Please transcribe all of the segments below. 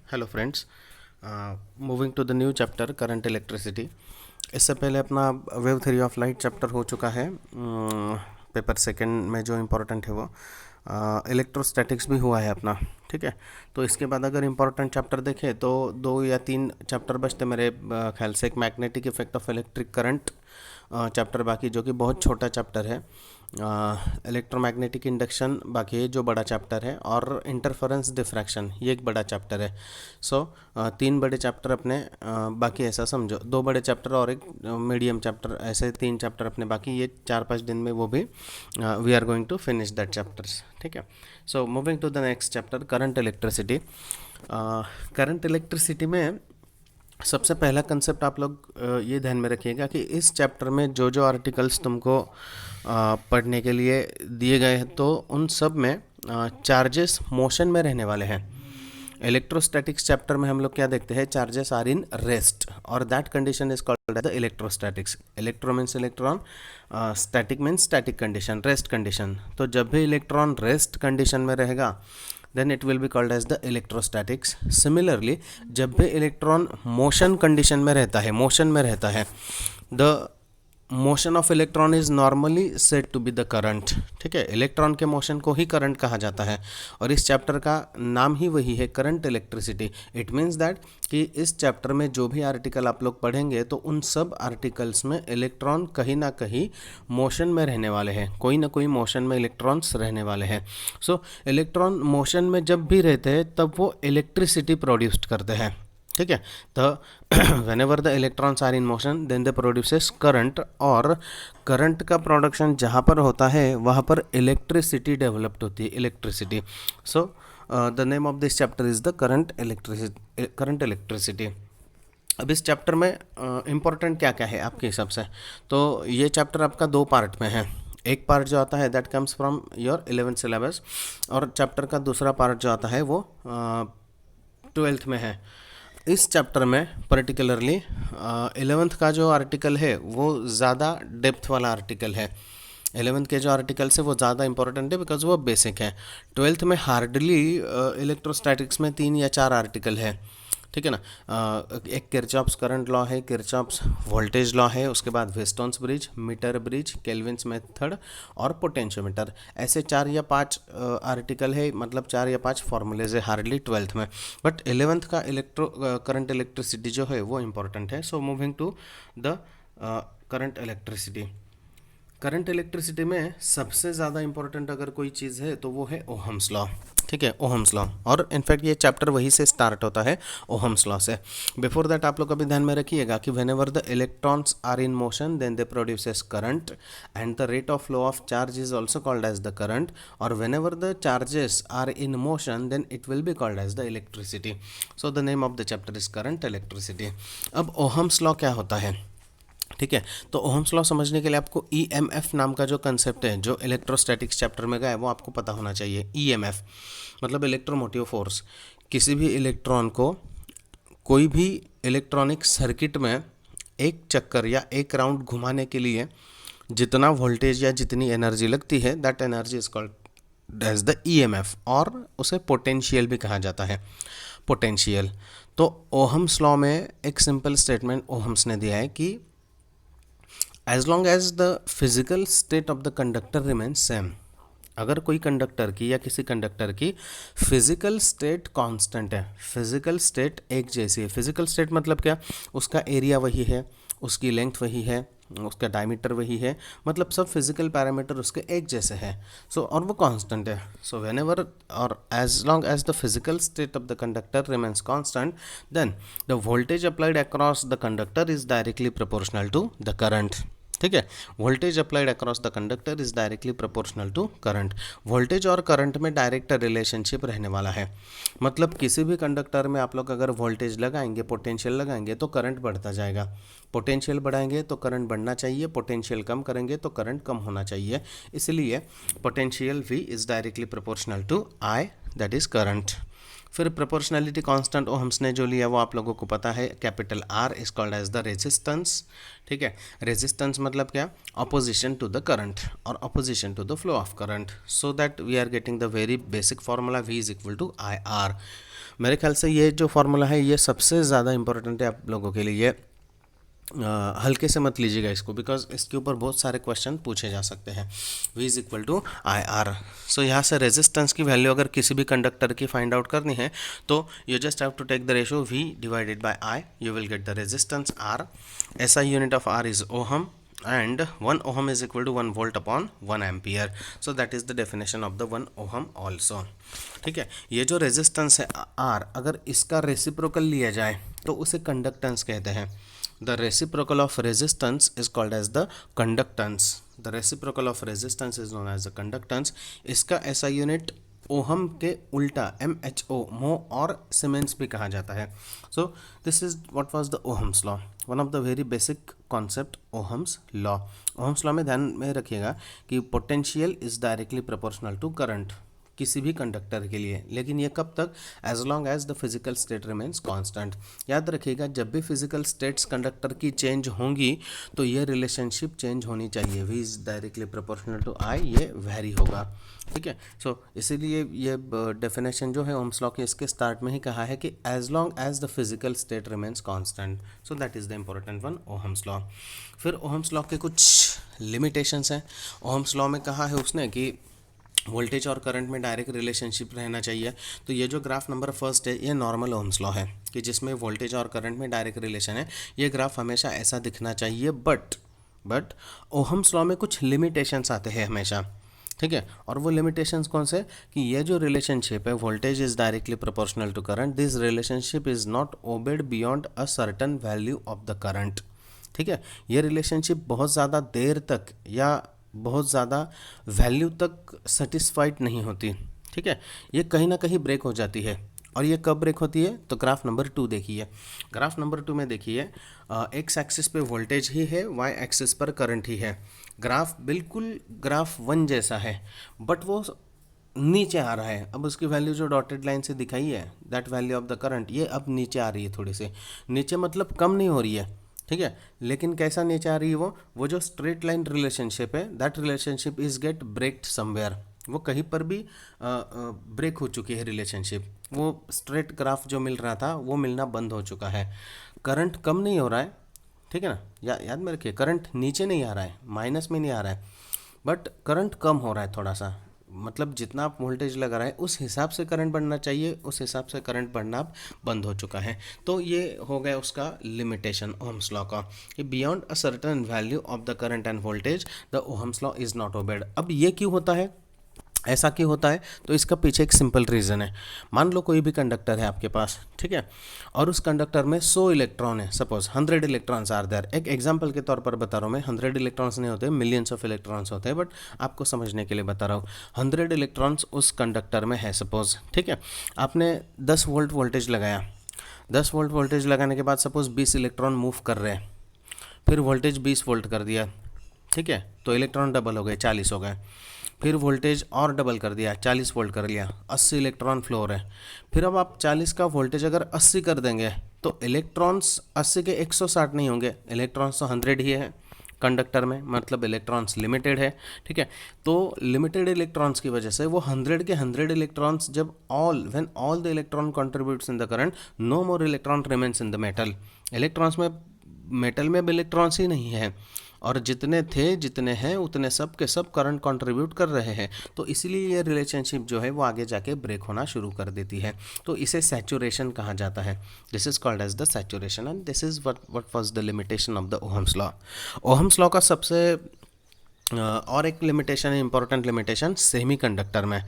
Hello friends, moving to the new chapter current electricity. इससे पहले अपना wave theory of light chapter हो चुका है। पेपर सेकंड में जो इम्पोर्टेंट है वो इलेक्ट्रोस्टैटिक्स भी हुआ है अपना। ठीक है, तो इसके बाद अगर इम्पोर्टेंट चैप्टर देखें तो 2 या 3 चैप्टर बचते मेरे ख्याल से। एक magnetic effect of electric current chapter बाकी, जो कि बहुत छोटा चैप्टर है। इलेक्ट्रोमैग्नेटिक इंडक्शन बाकी है, जो बड़ा चैप्टर है। और इंटरफेरेंस डिफ्रैक्शन, ये एक बड़ा चैप्टर है। सो 3 बड़े चैप्टर अपने बाकी, ऐसा समझो 2 बड़े चैप्टर और एक मीडियम चैप्टर, ऐसे 3 चैप्टर अपने बाकी। ये 4-5 दिन में वो भी we are going to finish that chapters. ठीक है, so moving to the next chapter current electricity. Current electricity में सबसे पहला कंसेप्ट आप लोग ये ध्यान में रखिएगा कि इस चैप्टर में जो जो आर्टिकल्स तुमको पढ़ने के लिए दिए गए हैं, तो उन सब में चार्जेस मोशन में रहने वाले हैं। इलेक्ट्रोस्टैटिक्स चैप्टर में हम लोग क्या देखते हैं? चार्जेस आर इन रेस्ट, और that condition is called as the electrostatics. Electro means electron, static means static condition, rest condition. तो जब भी इलेक्ट्रॉन रेस्ट कंडीशन में रहेगा, then it will be called as the electrostatics. Similarly, जब भी electron motion condition में रहता है, मोशन में रहता है, the motion of electron is normally said to be the current. ठीक है, इलेक्ट्रॉन के मोशन को ही करंट कहा जाता है, और इस चैप्टर का नाम ही वही है, current electricity. It means that कि इस चैप्टर में जो भी आर्टिकल आप लोग पढ़ेंगे, तो उन सब आर्टिकल्स में इलेक्ट्रॉन कहीं ना कहीं मोशन में रहने वाले हैं, कोई ना कोई मोशन में इलेक्ट्रॉन्स रहने वाले हैं। सो इलेक्ट्रॉन मोशन में जब भी रहते हैं, तब वो इलेक्ट्रिसिटी प्रोड्यूस करते हैं। ठीक है, तो whenever the electrons are in motion, then they produces current, और करंट का प्रोडक्शन जहाँ पर होता है वहाँ पर इलेक्ट्रिसिटी डेवलप्ड होती है, electricity. So the name of this chapter is the current electricity. अब इस चैप्टर में इम्पोर्टेंट क्या क्या है आपके हिसाब से? तो ये चैप्टर आपका 2 पार्ट में है। एक पार्ट जो आता है that comes from your 11th syllabus, और चैप्टर का दूसरा पार्ट जो आता है वो 12th में है। इस चैप्टर में पर्टिकुलरली 11th का जो आर्टिकल है वो ज़्यादा डेप्थ वाला आर्टिकल है। 11th के जो आर्टिकल्स है वो ज़्यादा इंपॉर्टेंट है, बिकॉज वो बेसिक है। 12th में हार्डली इलेक्ट्रोस्टैटिक्स में 3 या 4 आर्टिकल है। ठीक है ना, एक किरचॉफ्स करंट लॉ है, किरचॉफ्स वोल्टेज लॉ है, उसके बाद वेस्टोन्स bridge, metre bridge, Kelvin's method और पोटेंशियोमीटर। ऐसे 4 या 5 आर्टिकल है, मतलब 4 या 5 फॉर्मूलेज है हार्डली 12th में। बट 11th का करंट इलेक्ट्रिसिटी जो है वो इम्पॉर्टेंट है। So moving to the current electricity. Current electricity में सबसे ज़्यादा इंपॉर्टेंट अगर कोई चीज़ है तो वो है ओहम्स लॉ। ठीक है, ओहम्स लॉ, और इनफैक्ट ये चैप्टर वही से स्टार्ट होता है, ओहम्स लॉ से। बिफोर दैट आप लोग अभी ध्यान में रखिएगा कि whenever the electrons are in motion, then they produces current, and the rate of flow of charge is also called as the current, और whenever the charges are in motion, then it will be called as the electricity. So the name of the chapter is current electricity. अब Ohm's law क्या होता है? ठीक है, तो Ohm's law समझने के लिए आपको ईएमएफ नाम का जो कंसेप्ट है, जो इलेक्ट्रोस्टैटिक्स चैप्टर में गया है, वो आपको पता होना चाहिए। ईएमएफ मतलब इलेक्ट्रोमोटिव फोर्स। किसी भी इलेक्ट्रॉन को कोई भी इलेक्ट्रॉनिक सर्किट में एक चक्कर या एक राउंड घुमाने के लिए जितना वोल्टेज या जितनी एनर्जी लगती है, that energy is called as the EMF, और उसे पोटेंशियल भी कहा जाता है, पोटेंशियल। तो ओहम्स लॉ में एक सिंपल स्टेटमेंट ओहम्स ने दिया है कि as long as the physical state of the conductor remains same. अगर कोई कंडक्टर की या किसी कंडक्टर की फिजिकल स्टेट कांस्टेंट है, फिजिकल स्टेट एक जैसी है। फिजिकल स्टेट मतलब क्या? उसका एरिया वही है, उसकी लेंथ वही है, उसका डायमीटर वही है, मतलब सब फिजिकल पैरामीटर उसके एक जैसे हैं। सो और वो कांस्टेंट है। सो वेन एवर और as long as the physical state of the conductor remains constant, then the voltage applied across the conductor is directly proportional to the current. ठीक है, voltage applied across the conductor is directly proportional to current. Voltage और current में direct relationship रहने वाला है। मतलब किसी भी कंडक्टर में आप लोग अगर वोल्टेज लगाएंगे, पोटेंशियल लगाएंगे, तो करंट बढ़ता जाएगा। पोटेंशियल बढ़ाएंगे तो करंट बढ़ना चाहिए, पोटेंशियल कम करेंगे तो करंट कम होना चाहिए। इसलिए potential V is directly proportional to I, that is current. फिर प्रोपोर्शनैलिटी कांस्टेंट ओहम्स ने जो लिया वो आप लोगों को पता है, capital R is called as the resistance. ठीक है, रेजिस्टेंस मतलब क्या, अपोजिशन टू द करंट और opposition to the flow of current. So that we are getting the very basic formula V is equal to I R. मेरे ख्याल से ये जो फार्मूला है ये सबसे ज़्यादा इंपॉर्टेंट है आप लोगों के लिए। हल्के से मत लीजिएगा इसको, बिकॉज इसके ऊपर बहुत सारे क्वेश्चन पूछे जा सकते हैं। V is equal to I R. So यहाँ से रेजिस्टेंस की वैल्यू अगर किसी भी कंडक्टर की फाइंड आउट करनी है तो you just have to take the ratio V divided by I, you will get the resistance R। SI unit of R is ohm and 1 ohm is equal to 1 volt upon 1 ampere. So that is the definition of the 1 ohm also. ठीक है, ये जो resistance है R, अगर इसका reciprocal लिया जाए तो उसे कंडक्टेंस कहते हैं। The reciprocal of resistance is called as the conductance. The reciprocal of resistance is known as the conductance. इसका SI यूनिट ओहम के उल्टा MHO, मो और सीमेंस भी कहा जाता है। So this is what was the Ohm's law, one of the very basic concept Ohm's law. Ohm's law में ध्यान में रखिएगा कि potential is directly proportional to current किसी भी कंडक्टर के लिए, लेकिन ये कब तक, as long as the physical state remains constant. याद रखिएगा जब भी फिजिकल स्टेट्स कंडक्टर की चेंज होंगी तो ये रिलेशनशिप चेंज होनी चाहिए। V is directly proportional to I, ये वेरी होगा। ठीक है, सो इसीलिए ये डेफिनेशन जो है ओम्स लॉ के इसके स्टार्ट में ही कहा है कि as long as the physical state remains constant, so that is the important one, Ohm's law. फिर ओहम्स लॉ के कुछ लिमिटेशंस हैं। ओहम्स लॉ में कहा है उसने कि वोल्टेज और करंट में डायरेक्ट रिलेशनशिप रहना चाहिए। तो ये जो ग्राफ नंबर फर्स्ट है ये नॉर्मल ओम्स लॉ है कि जिसमें वोल्टेज और करंट में डायरेक्ट रिलेशन है। ये ग्राफ हमेशा ऐसा दिखना चाहिए, बट ओहम्स लॉ में कुछ लिमिटेशंस आते हैं हमेशा। ठीक है, और वो लिमिटेशंस कौन से, कि ये जो रिलेशनशिप है voltage is directly proportional to current, this relationship is not obeyed beyond a certain value of the current. ठीक है, ये रिलेशनशिप बहुत ज़्यादा देर तक या बहुत ज़्यादा वैल्यू तक सेटिस्फाइड नहीं होती। ठीक है, ये कहीं ना कहीं ब्रेक हो जाती है। और ये कब ब्रेक होती है, तो ग्राफ नंबर 2 देखिए। ग्राफ नंबर 2 में देखिए, एक्स एक्सिस पे वोल्टेज ही है, वाई एक्सिस पर करंट ही है। ग्राफ बिल्कुल ग्राफ 1 जैसा है, बट वो नीचे आ रहा है। अब उसकी वैल्यू जो डॉटेड लाइन से दिखाई है, that value of the current, ये अब नीचे आ रही है, थोड़ी सी नीचे, मतलब कम नहीं हो रही है। ठीक है, लेकिन कैसा नीचे आ रही है, वो जो स्ट्रेट लाइन रिलेशनशिप है, that relationship is get breaked somewhere. वो कहीं पर भी ब्रेक हो चुकी है रिलेशनशिप, वो स्ट्रेट ग्राफ जो मिल रहा था वो मिलना बंद हो चुका है। करंट कम नहीं हो रहा है, ठीक है ना, याद में रखिए, करंट नीचे नहीं आ रहा है, माइनस में नहीं आ रहा है, बट करंट कम हो रहा है थोड़ा सा। मतलब जितना आप वोल्टेज लगा रहे हैं उस हिसाब से करंट बढ़ना चाहिए, उस हिसाब से करंट बढ़ना बंद हो चुका है। तो ये हो गया उसका लिमिटेशन ओहम्स लॉ का, कि beyond a certain value of the current and voltage the Ohm's law is not obeyed. अब ये क्यों होता है, ऐसा क्यों होता है, तो इसका पीछे एक सिंपल रीज़न है। मान लो कोई भी कंडक्टर है आपके पास, ठीक है, और उस कंडक्टर में 100 इलेक्ट्रॉन है, सपोज 100 इलेक्ट्रॉन्स आर देयर। एक एग्जांपल के तौर पर बता रहा हूँ मैं, 100 इलेक्ट्रॉन्स नहीं होते, मिलियंस ऑफ इलेक्ट्रॉन्स होते हैं, बट आपको समझने के लिए बता रहा हूँ। 100 इलेक्ट्रॉन्स उस कंडक्टर में है सपोज, ठीक है। आपने 10 वोल्ट वोल्टेज लगाया, 10 वोल्ट वोल्टेज लगाने के बाद सपोज 20 इलेक्ट्रॉन मूव कर रहे हैं, फिर वोल्टेज 20 वोल्ट कर दिया, ठीक है, तो इलेक्ट्रॉन डबल हो गए, 40 हो गए। फिर वोल्टेज और डबल कर दिया, 40 वोल्ट कर लिया, 80 इलेक्ट्रॉन फ्लो हो रहे हैं। फिर अब आप 40 का वोल्टेज अगर 80 कर देंगे तो इलेक्ट्रॉन्स 80 के 160 नहीं होंगे, इलेक्ट्रॉन्स तो 100 ही है कंडक्टर में, मतलब इलेक्ट्रॉन्स लिमिटेड है, ठीक है। तो लिमिटेड इलेक्ट्रॉन्स की वजह से वो 100 के 100 इलेक्ट्रॉन्स जब when all the electron contributes in the current, no more electron remains in the metal. Electrons में, मेटल में भी इलेक्ट्रॉन्स ही नहीं है, और जितने थे जितने हैं उतने सब के सब करंट कंट्रीब्यूट कर रहे हैं। तो इसीलिए ये रिलेशनशिप जो है वो आगे जाके ब्रेक होना शुरू कर देती है। तो इसे सैचुरेशन कहा जाता है, this is called as the saturation, and this is what was the limitation of the Ohm's law. Ohm's law का सबसे और एक लिमिटेशन है, इंपॉर्टेंट लिमिटेशन, सेमी कंडक्टर में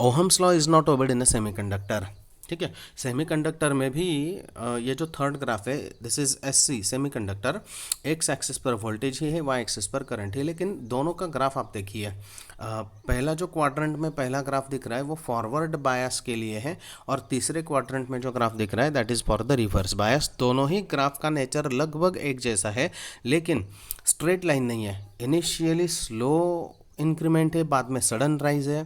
Ohm's law is not obeyed in the semiconductor, ठीक है। Semiconductor में भी ये जो थर्ड ग्राफ है, this is SC semiconductor, X axis पर वोल्टेज ही है, वाई एक्सिस पर करंट है, लेकिन दोनों का ग्राफ आप देखिए। पहला जो क्वाड्रेंट में पहला ग्राफ दिख रहा है वो फॉरवर्ड बायस के लिए है, और तीसरे क्वाड्रेंट में जो ग्राफ दिख रहा है that is for the reverse bias. दोनों ही ग्राफ का नेचर लगभग एक जैसा है, लेकिन स्ट्रेट लाइन नहीं है। इनिशियली स्लो इंक्रीमेंट है, बाद में सडन राइज है,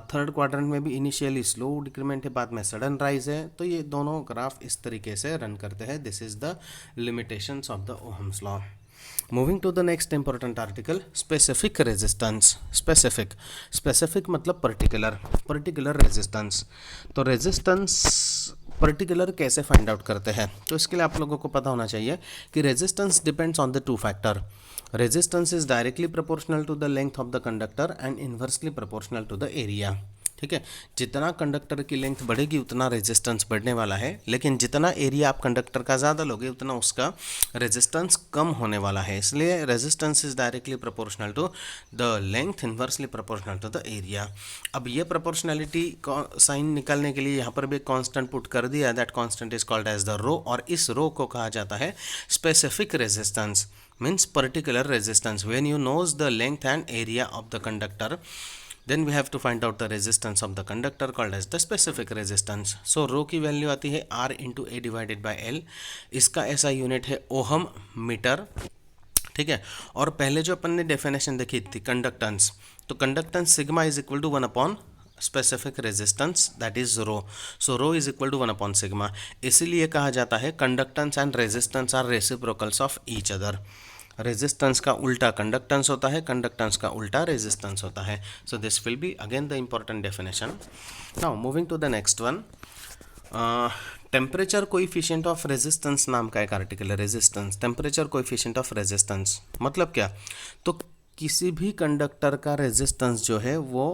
थर्ड क्वाड्रेंट में भी इनिशियली स्लो डिक्रीमेंट है, बाद में सडन राइज है। तो ये दोनों ग्राफ इस तरीके से रन करते हैं। This is the limitations of the Ohm's law. Moving to the next important article, specific resistance. Specific मतलब पर्टिकुलर, पर्टिकुलर रेजिस्टेंस। तो रेजिस्टेंस पर्टिकुलर कैसे फाइंड आउट करते हैं, तो इसके लिए आप लोगों को पता होना चाहिए कि resistance depends on the two factor. Resistance is directly proportional to the length of the conductor and inversely proportional to the area. ठीक है, जितना कंडक्टर की लेंथ बढ़ेगी उतना रेजिस्टेंस बढ़ने वाला है, लेकिन जितना एरिया आप कंडक्टर का ज़्यादा लोगे उतना उसका रेजिस्टेंस कम होने वाला है। इसलिए resistance is directly proportional to the length, inversely proportional to the area. अब ये प्रोपोर्शनैलिटी साइन निकालने के लिए यहाँ पर भी एक कांस्टेंट पुट कर दिया, that constant is called as the rho, और इस रो को कहा जाता है specific resistance, means particular resistance. When you knows the length and area of the conductor, then we have to find out the resistance of the conductor called as the specific resistance. So रो की value आती है R into A divided by L. इसका ऐसा unit है ohm metre. ठीक है, और पहले जो अपन ने डेफिनेशन देखी थी कंडक्टेंस, तो conductance sigma is equal to 1 upon specific resistance, that is rho. So rho is equal to 1 upon sigma. इसीलिए कहा जाता है conductance and resistance are reciprocals of each other. Resistance का उल्टा कंडक्टेंस होता है, कंडक्टेंस का उल्टा रेजिस्टेंस होता है। So this will be again the important definition. Now moving to the next one, temperature coefficient of resistance नाम का एक आर्टिकल है। Resistance, temperature coefficient of resistance मतलब क्या, तो किसी भी कंडक्टर का रेजिस्टेंस जो है वो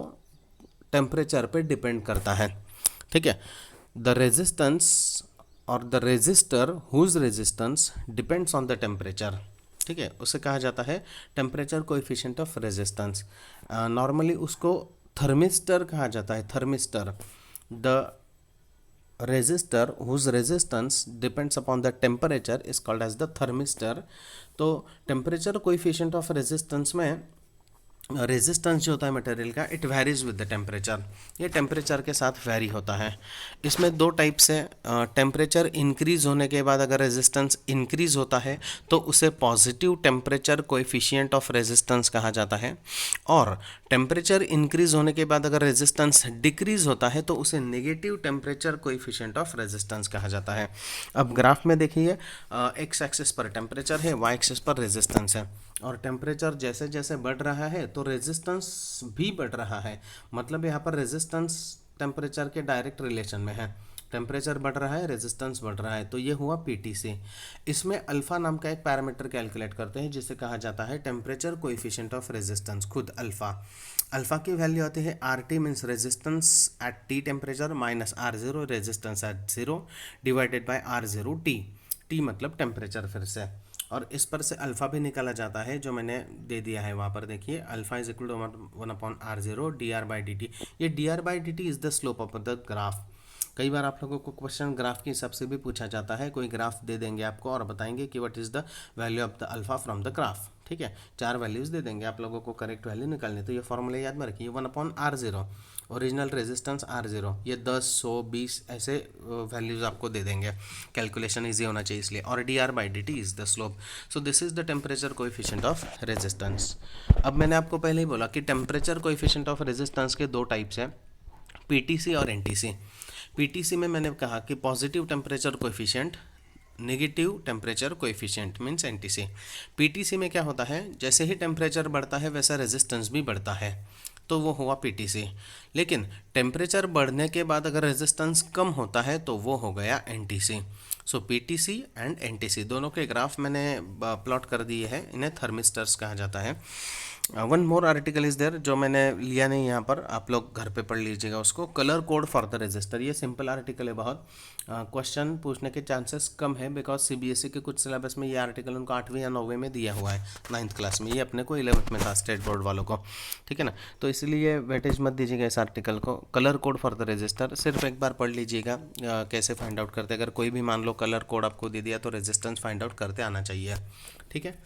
टेम्परेचर पे डिपेंड करता है। ठीक है, द रेजिस्टेंस और the resistor whose resistance depends on the temperature. ठीक है, उसे कहा जाता है temperature coefficient of resistance. Normally उसको थर्मिस्टर कहा जाता है, thermistor. The resistor whose resistance depends upon the temperature is called as the thermistor. तो टेम्परेचर कोएफिशिएंट ऑफ रेजिस्टेंस में रेजिस्टेंस जो होता है मटेरियल का, it varies with the temperature, ये टेम्परेचर के साथ वेरी होता है। इसमें दो टाइप से, टेम्परेचर इंक्रीज होने के बाद अगर रेजिस्टेंस इंक्रीज होता है तो उसे positive temperature coefficient of resistance कहा जाता है, और टेम्परेचर इंक्रीज होने के बाद अगर रेजिस्टेंस डिक्रीज होता है तो उसे negative temperature coefficient of resistance कहा जाता है। अब ग्राफ में देखिए, एक्स एक्सिस पर टेम्परेचर है, वाई एक्सिस पर रेजिस्टेंस है, और टेम्परेचर जैसे जैसे बढ़ रहा है तो रेजिस्टेंस भी बढ़ रहा है। मतलब यहाँ पर रेजिस्टेंस टेम्परेचर के डायरेक्ट रिलेशन में है, टेम्परेचर बढ़ रहा है, रेजिस्टेंस बढ़ रहा है, तो ये हुआ पीटीसी। इसमें अल्फा नाम का एक पैरामीटर कैलकुलेट करते हैं जिसे कहा जाता है टेम्परेचर कोएफिशिएंट ऑफ रेजिस्टेंस, खुद अल्फा। अल्फा की वैल्यू आती है R T means resistance at T temperature minus R zero resistance at zero divided by R zero T, T मतलब टेम्परेचर फिर से, और इस पर से अल्फ़ा भी निकाला जाता है जो मैंने दे दिया है वहाँ पर। देखिए alpha is equal to 1 upon R zero D R by D T. ये D R by D T is the slope of the graph. कई बार आप लोगों को क्वेश्चन ग्राफ के हिसाब से भी पूछा जाता है, कोई ग्राफ दे देंगे आपको और बताएंगे कि what is the value of the alpha from the graph. ठीक है, 4 वैल्यूज़ दे देंगे आप लोगों को, करेक्ट वैल्यू निकालनी। तो ये फॉर्मूला याद में रखिए, 1 upon R zero, original resistance R zero, ये 10, 100, 20 ऐसे वैल्यूज़ आपको दे देंगे, कैलकुलेशन ईजी होना चाहिए इसलिए। और D R by D T is the slope. So this is the temperature coefficient of resistance. अब मैंने आपको पहले ही बोला कि टेम्परेचर कोएफिशिएंट ऑफ रेजिस्टेंस के दो टाइप्स हैं, पीटीसी और एनटीसी। पीटीसी में मैंने कहा कि positive temperature coefficient, negative temperature coefficient means NTC. PTC में क्या होता है, जैसे ही टेम्परेचर बढ़ता है वैसा रेजिस्टेंस भी बढ़ता है, तो वो हुआ पीटीसी। लेकिन टेम्परेचर बढ़ने के बाद अगर रेजिस्टेंस कम होता है तो वो हो गया NTC. So PTC and NTC दोनों के ग्राफ मैंने प्लॉट कर दिए हैं, इन्हें थर्मिस्टर्स कहा जाता है। One more article is there जो मैंने लिया नहीं यहाँ पर, आप लोग घर पे पढ़ लीजिएगा उसको, colour code for the register. ये सिंपल आर्टिकल है, बहुत क्वेश्चन पूछने के चांसेस कम है बिकॉज सीबीएसई के कुछ सिलेबस में ये आर्टिकल उनको 8वीं या 9वीं में दिया हुआ है, 9th क्लास में, ये अपने को 11th में था स्टेट बोर्ड वालों को। ठीक है ना, तो इसलिए वेटेज मत दीजिएगा इस आर्टिकल को। Colour code for the register सिर्फ एक बार पढ़ लीजिएगा, कैसे फाइंड आउट करते, अगर कोई भी मान लो कलर कोड आपको दे दिया तो रेजिस्टेंस फाइंड आउट करते आना चाहिए। ठीक है,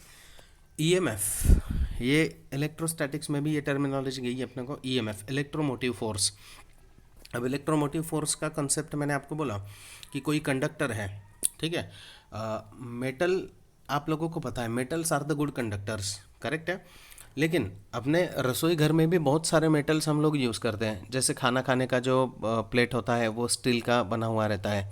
ईएमएफ, ये इलेक्ट्रोस्टैटिक्स में भी ये टर्मिनोलॉजी गई है अपने को, ईएमएफ इलेक्ट्रोमोटिव फोर्स। अब इलेक्ट्रोमोटिव फोर्स का कंसेप्ट मैंने आपको बोला कि कोई कंडक्टर है, ठीक है, मेटल, आप लोगों को पता है metals are the good conductors, correct है, लेकिन अपने रसोई घर में भी बहुत सारे मेटल्स हम लोग यूज़ करते हैं। जैसे खाना खाने का जो प्लेट होता है वो स्टील का बना हुआ रहता है,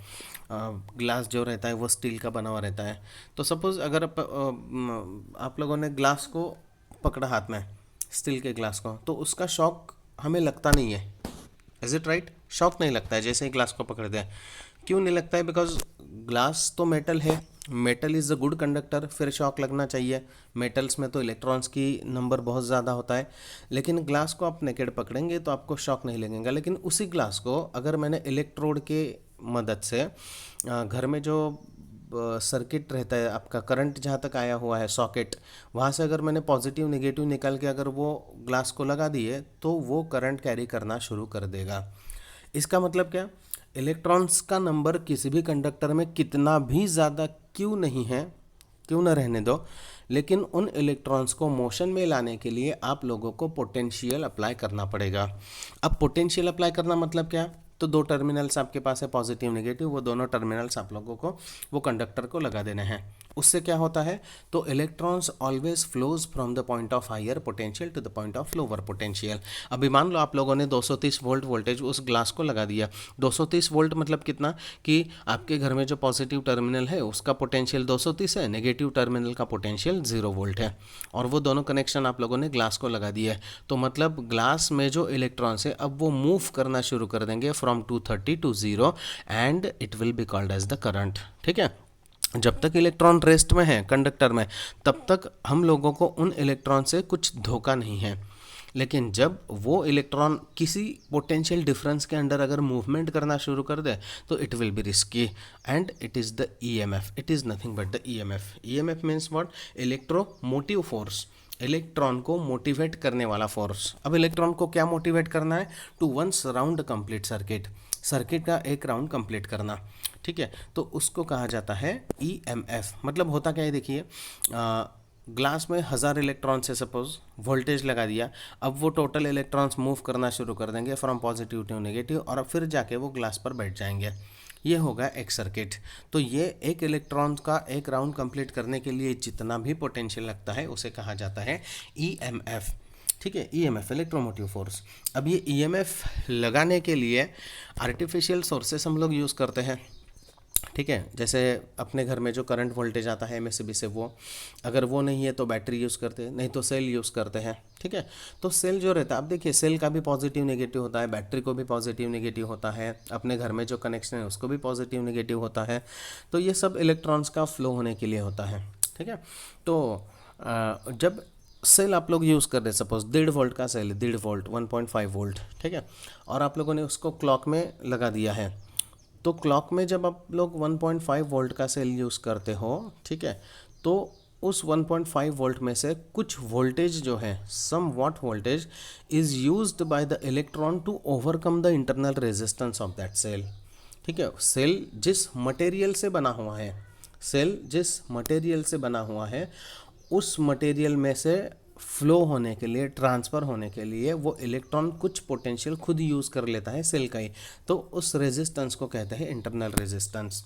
ग्लास जो रहता है वो स्टील का बना हुआ रहता है। तो सपोज़ अगर आप लोगों ने ग्लास को पकड़ा हाथ में, स्टील के ग्लास को, तो उसका शॉक हमें लगता नहीं है। Is it right? शॉक नहीं लगता है जैसे ही ग्लास को पकड़ते हैं। क्यों नहीं लगता है? बिकॉज ग्लास तो मेटल है, metal is a good conductor, फिर शॉक लगना चाहिए। मेटल्स में तो इलेक्ट्रॉन्स की नंबर बहुत ज़्यादा होता है, लेकिन ग्लास को आप नेकेड पकड़ेंगे तो आपको शॉक नहीं लगेगा। लेकिन उसी ग्लास को अगर मैंने इलेक्ट्रोड के मदद से घर में जो सर्किट रहता है, आपका करंट जहाँ तक आया हुआ है सॉकेट, वहाँ से अगर मैंने पॉजिटिव नेगेटिव निकाल के अगर वो ग्लास को लगा दिए तो वो करंट कैरी करना शुरू कर देगा। इसका मतलब क्या? इलेक्ट्रॉन्स का नंबर किसी भी कंडक्टर में कितना भी ज़्यादा क्यों नहीं है, क्यों ना रहने दो, लेकिन उन इलेक्ट्रॉन्स को मोशन में लाने के लिए आप लोगों को पोटेंशियल अप्लाई करना पड़ेगा। अब पोटेंशियल अप्लाई करना मतलब क्या? तो दो टर्मिनल्स आपके पास है, पॉजिटिव नेगेटिव, वो दोनों टर्मिनल्स आप लोगों को वो कंडक्टर को लगा देने हैं। उससे क्या होता है? तो electrons always flows from the point of higher potential to the point of lower potential. अभी मान लो आप लोगों ने 230 वोल्ट वोल्टेज उस ग्लास को लगा दिया। 230 वोल्ट मतलब कितना? कि आपके घर में जो पॉजिटिव टर्मिनल है उसका पोटेंशियल 230 है, नेगेटिव टर्मिनल का पोटेंशियल 0 वोल्ट है, और वो दोनों कनेक्शन आप लोगों ने ग्लास को लगा दिया है। तो मतलब ग्लास में जो इलेक्ट्रॉन्स है अब वो मूव करना शुरू कर देंगे from 230 to 0, and it will be called as the current. ठीक है? जब तक इलेक्ट्रॉन रेस्ट में है कंडक्टर में, तब तक हम लोगों को उन इलेक्ट्रॉन से कुछ धोखा नहीं है। लेकिन जब वो इलेक्ट्रॉन किसी पोटेंशियल डिफरेंस के अंडर अगर मूवमेंट करना शुरू कर दे तो it will B risky, and it is the EMF. It is nothing but the EMF. EMF means what? Electromotive force, electron को मोटिवेट करने वाला फोर्स। अब इलेक्ट्रॉन को क्या मोटिवेट करना है? To once round complete circuit, circuit का एक राउंड कंप्लीट करना। ठीक है? तो उसको कहा जाता है ईएमएफ। मतलब होता क्या है, देखिए, ग्लास में 1000 इलेक्ट्रॉन से सपोज वोल्टेज लगा दिया, अब वो टोटल इलेक्ट्रॉन्स मूव करना शुरू कर देंगे फ्रॉम पॉजिटिव टू नेगेटिव, और फिर जाके वो ग्लास पर बैठ जाएंगे। ये होगा एक सर्किट। तो ये एक इलेक्ट्रॉन का एक राउंड कंप्लीट करने के लिए जितना भी पोटेंशियल लगता है उसे कहा जाता है ईएमएफ। ठीक है? EMF, electromotive force. अब ये ईएमएफ लगाने के लिए आर्टिफिशियल सोर्सेस हम लोग यूज़ करते हैं। ठीक है? जैसे अपने घर में जो करंट वोल्टेज आता है एमएसबी से, वो अगर वो नहीं है तो बैटरी यूज़ करते हैं, नहीं तो सेल यूज़ करते हैं। ठीक है? तो सेल जो रहता है, अब देखिए सेल का भी पॉजिटिव नेगेटिव होता है, बैटरी को भी पॉजिटिव नेगेटिव होता है, अपने घर में जो कनेक्शन है उसको भी पॉजिटिव नेगेटिव होता है। तो ये सब इलेक्ट्रॉन्स का फ्लो होने के लिए होता है। ठीक है? तो जब सेल आप लोग यूज़ कर रहे हैं, सपोज 1.5 वोल्ट का सेल है, 1.5 वोल्ट, 1.5 वोल्ट, ठीक है, और आप लोगों ने उसको क्लॉक में लगा दिया है, तो क्लॉक में जब आप लोग 1.5 वोल्ट का सेल यूज़ करते हो, ठीक है, तो उस 1.5 वोल्ट में से कुछ वोल्टेज जो है, somewhat voltage is used by the electron to overcome the internal resistance of that cell. ठीक है? सेल जिस मटेरियल से बना हुआ है, सेल जिस मटेरियल से बना हुआ है, उस मटेरियल में से फ्लो होने के लिए, ट्रांसफ़र होने के लिए वो इलेक्ट्रॉन कुछ पोटेंशियल खुद यूज़ कर लेता है सेल का ही, तो उस रेजिस्टेंस को कहते हैं इंटरनल रेजिस्टेंस।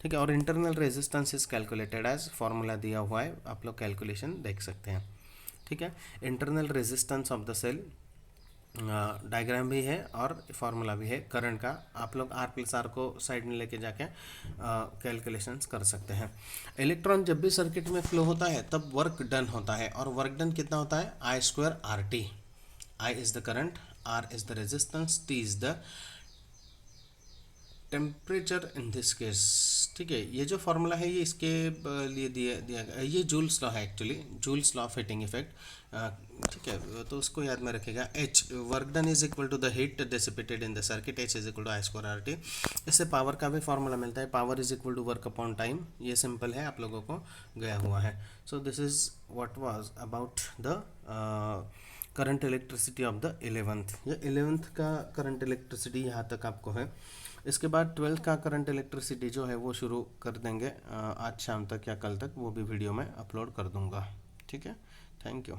ठीक है? और internal resistance is calculated as, formula दिया हुआ है, आप लोग कैलकुलेशन देख सकते हैं। ठीक है? Internal resistance of the cell, diagram भी है और फार्मूला भी है करंट का, आप लोग R+R को साइड में लेके जाके कैलकुलेशंस कर सकते हैं। इलेक्ट्रॉन जब भी सर्किट में फ्लो होता है तब वर्क डन होता है, और वर्क डन कितना होता है? I²RT। I is the current, R is the resistance, T is the temperature in this case. ठीक है? ये जो फार्मूला है ये इसके लिए दिया गया, ये जूल्स लॉ है actually, Joule's law of heating effect. ठीक है? तो उसको याद में रखेगा। H, work done is equal to the heat dissipated in the circuit, H is equal to I²RT। इससे पावर का भी फार्मूला मिलता है, power is equal to work upon time. ये सिंपल है, आप लोगों को गया हुआ है। So this is what was about the current electricity of the 11th। ये 11th का करंट इलेक्ट्रिसिटी यहाँ तक आपको है। इसके बाद 12th का करंट इलेक्ट्रिसिटी जो है वो शुरू कर देंगे आज शाम तक या कल तक, वो भी वीडियो में अपलोड कर दूंगा। ठीक है? Thank you.